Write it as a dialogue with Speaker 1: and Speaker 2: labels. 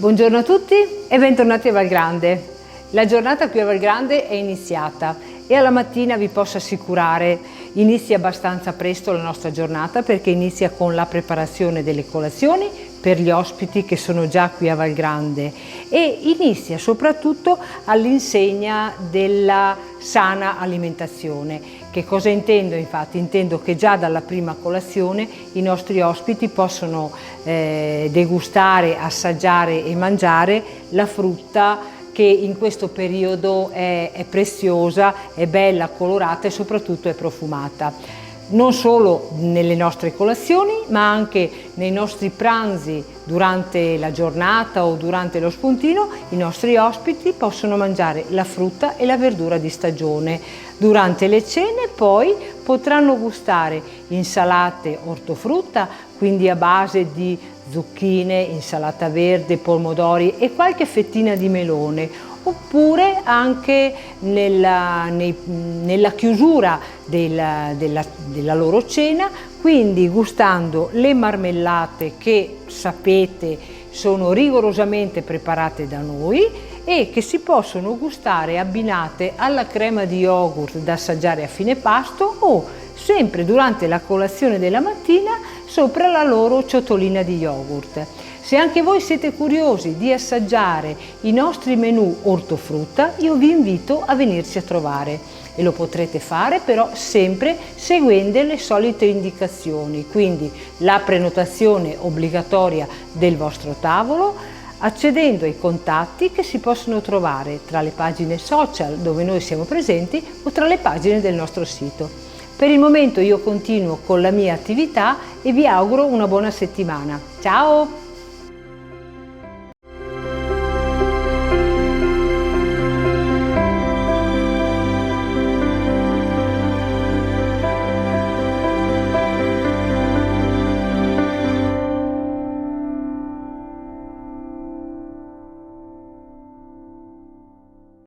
Speaker 1: Buongiorno a tutti e bentornati a Valgrande. La giornata qui a Valgrande è iniziata e alla mattina vi posso assicurare inizia abbastanza presto la nostra giornata, perché inizia con la preparazione delle colazioni per gli ospiti che sono già qui a Valgrande e inizia soprattutto all'insegna della sana alimentazione. Che cosa intendo infatti? Intendo che già dalla prima colazione i nostri ospiti possono degustare, assaggiare e mangiare la frutta che in questo periodo è preziosa, è bella, colorata e soprattutto è profumata. Non solo nelle nostre colazioni, ma anche nei nostri pranzi durante la giornata o durante lo spuntino, i nostri ospiti possono mangiare la frutta e la verdura di stagione. Durante le cene poi potranno gustare insalate ortofrutta, quindi a base di zucchine, insalata verde, pomodori e qualche fettina di melone, oppure anche nella chiusura della loro cena, quindi gustando le marmellate che sapete sono rigorosamente preparate da noi e che si possono gustare abbinate alla crema di yogurt da assaggiare a fine pasto o sempre durante la colazione della mattina sopra la loro ciotolina di yogurt. Se anche voi siete curiosi di assaggiare i nostri menù ortofrutta, io vi invito a venirci a trovare e lo potrete fare però sempre seguendo le solite indicazioni, quindi la prenotazione obbligatoria del vostro tavolo, accedendo ai contatti che si possono trovare tra le pagine social dove noi siamo presenti o tra le pagine del nostro sito. Per il momento io continuo con la mia attività e vi auguro una buona settimana. Ciao!